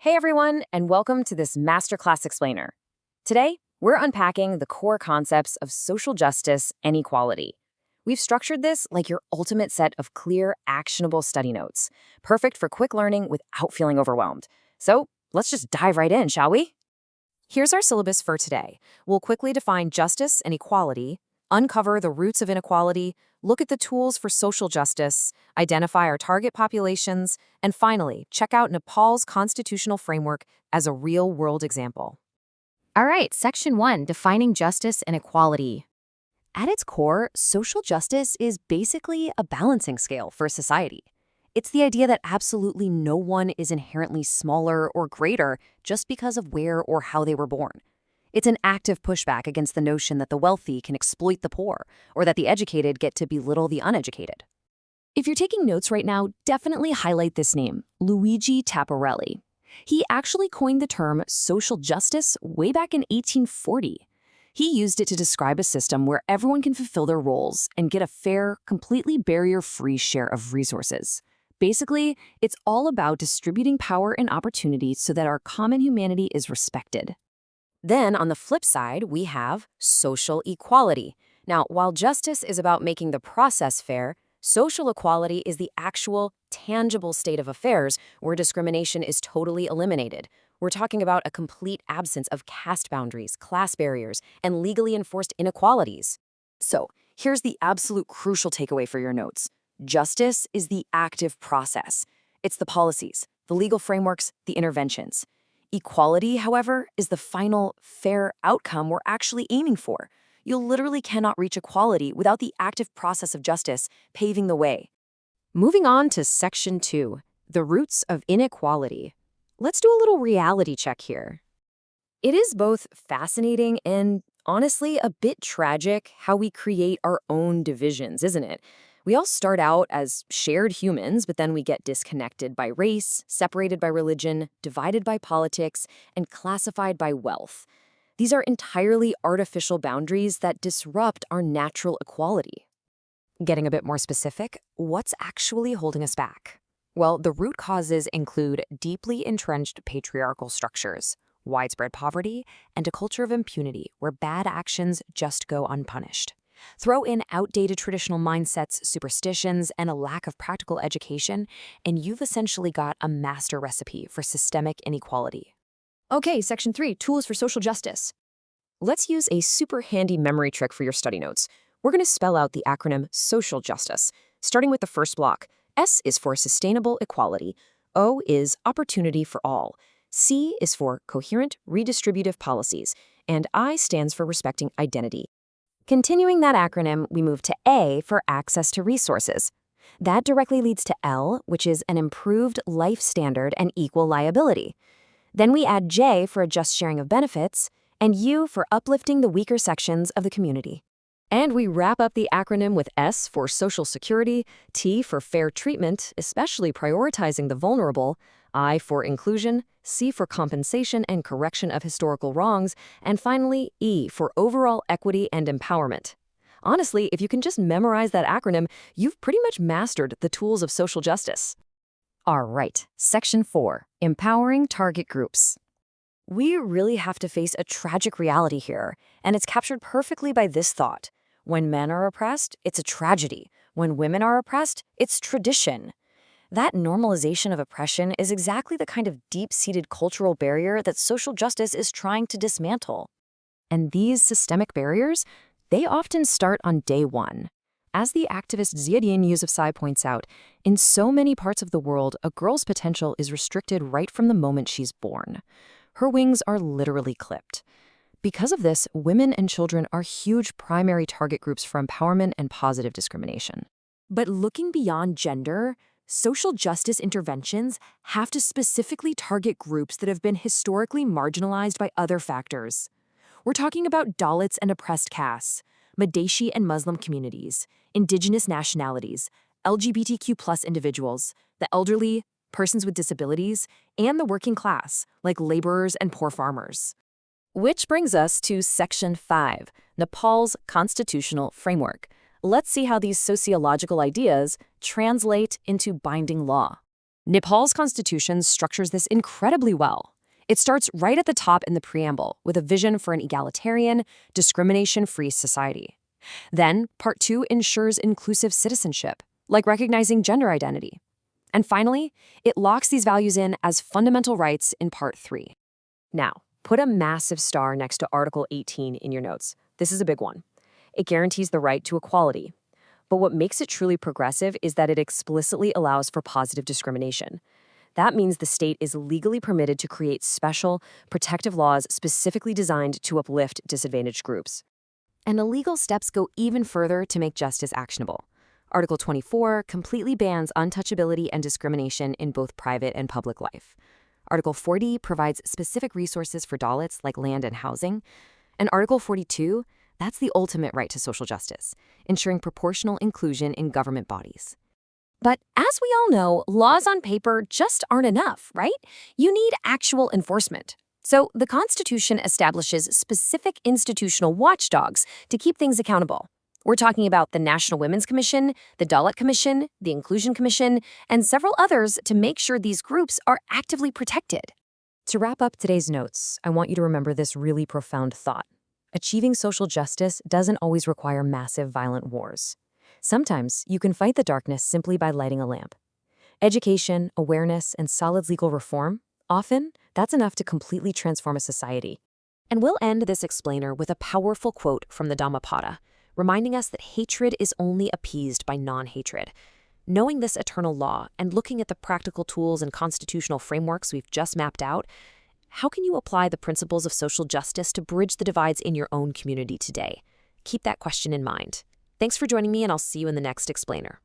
Hey everyone, and welcome to this Masterclass Explainer. Today, we're unpacking the core concepts of social justice and equality. We've structured this like your ultimate set of clear, actionable study notes, perfect for quick learning without feeling overwhelmed. So let's just dive right in, shall we? Here's our syllabus for today. We'll quickly define justice and equality, uncover the roots of inequality, look at the tools for social justice, identify our target populations, and finally, check out Nepal's constitutional framework as a real-world example. All right, Section 1, Defining Justice and Equality. At its core, social justice is basically a balancing scale for society. It's the idea that absolutely no one is inherently smaller or greater just because of where or how they were born. It's an active pushback against the notion that the wealthy can exploit the poor, or that the educated get to belittle the uneducated. If you're taking notes right now, definitely highlight this name, Luigi Tapparelli. He actually coined the term social justice way back in 1840. He used it to describe a system where everyone can fulfill their roles and get a fair, completely barrier-free share of resources. Basically, it's all about distributing power and opportunity so that our common humanity is respected. Then, on the flip side, we have social equality. Now, while justice is about making the process fair, social equality is the actual, tangible state of affairs where discrimination is totally eliminated. We're talking about a complete absence of caste boundaries, class barriers, and legally enforced inequalities. So, here's the absolute crucial takeaway for your notes. Justice is the active process. It's the policies, the legal frameworks, the interventions. Equality, however, is the final, fair outcome we're actually aiming for. You literally cannot reach equality without the active process of justice paving the way. Moving on to Section 2, the roots of inequality. Let's do a little reality check here. It is both fascinating and, honestly, a bit tragic how we create our own divisions, isn't it? We all start out as shared humans, but then we get disconnected by race, separated by religion, divided by politics, and classified by wealth. These are entirely artificial boundaries that disrupt our natural equality. Getting a bit more specific, what's actually holding us back? Well, the root causes include deeply entrenched patriarchal structures, widespread poverty, and a culture of impunity where bad actions just go unpunished. Throw in outdated traditional mindsets, superstitions, and a lack of practical education, and you've essentially got a master recipe for systemic inequality. Okay, Section 3, Tools for Social Justice. Let's use a super handy memory trick for your study notes. We're going to spell out the acronym social justice, starting with the first block. S is for sustainable equality. O is opportunity for all. C is for coherent, redistributive policies. And I stands for respecting identity. Continuing that acronym, we move to A for access to resources. That directly leads to L, which is an improved life standard and equal liability. Then we add J for a just sharing of benefits, and U for uplifting the weaker sections of the community. And we wrap up the acronym with S for social security, T for fair treatment, especially prioritizing the vulnerable, I for inclusion, C for compensation and correction of historical wrongs, and finally, E for overall equity and empowerment. Honestly, if you can just memorize that acronym, you've pretty much mastered the tools of social justice. All right, Section 4, Empowering Target Groups. We really have to face a tragic reality here, and it's captured perfectly by this thought. When men are oppressed, it's a tragedy. When women are oppressed, it's tradition. That normalization of oppression is exactly the kind of deep-seated cultural barrier that social justice is trying to dismantle. And these systemic barriers, they often start on day one. As the activist Ziadine Yousafzai points out, in so many parts of the world, a girl's potential is restricted right from the moment she's born. Her wings are literally clipped. Because of this, women and children are huge primary target groups for empowerment and positive discrimination. But looking beyond gender, social justice interventions have to specifically target groups that have been historically marginalized by other factors. We're talking about Dalits and oppressed castes, Madeishi and Muslim communities, indigenous nationalities, LGBTQ+ individuals, the elderly, persons with disabilities, and the working class, like laborers and poor farmers. Which brings us to Section 5, Nepal's constitutional framework. Let's see how these sociological ideas translate into binding law. Nepal's constitution structures this incredibly well. It starts right at the top in the preamble with a vision for an egalitarian, discrimination-free society. Then, Part 2 ensures inclusive citizenship, like recognizing gender identity. And finally, it locks these values in as fundamental rights in Part 3. Now, put a massive star next to Article 18 in your notes. This is a big one. It guarantees the right to equality. But what makes it truly progressive is that it explicitly allows for positive discrimination. That means the state is legally permitted to create special, protective laws specifically designed to uplift disadvantaged groups. And the legal steps go even further to make justice actionable. Article 24 completely bans untouchability and discrimination in both private and public life. Article 40 provides specific resources for Dalits like land and housing. And Article 42, that's the ultimate right to social justice, ensuring proportional inclusion in government bodies. But as we all know, laws on paper just aren't enough, right? You need actual enforcement. So the Constitution establishes specific institutional watchdogs to keep things accountable. We're talking about the National Women's Commission, the Dalit Commission, the Inclusion Commission, and several others to make sure these groups are actively protected. To wrap up today's notes, I want you to remember this really profound thought. Achieving social justice doesn't always require massive, violent wars. Sometimes you can fight the darkness simply by lighting a lamp. Education, awareness, and solid legal reform, often, that's enough to completely transform a society. And we'll end this explainer with a powerful quote from the Dhammapada, reminding us that hatred is only appeased by non-hatred. Knowing this eternal law and looking at the practical tools and constitutional frameworks we've just mapped out, how can you apply the principles of social justice to bridge the divides in your own community today? Keep that question in mind. Thanks for joining me, and I'll see you in the next explainer.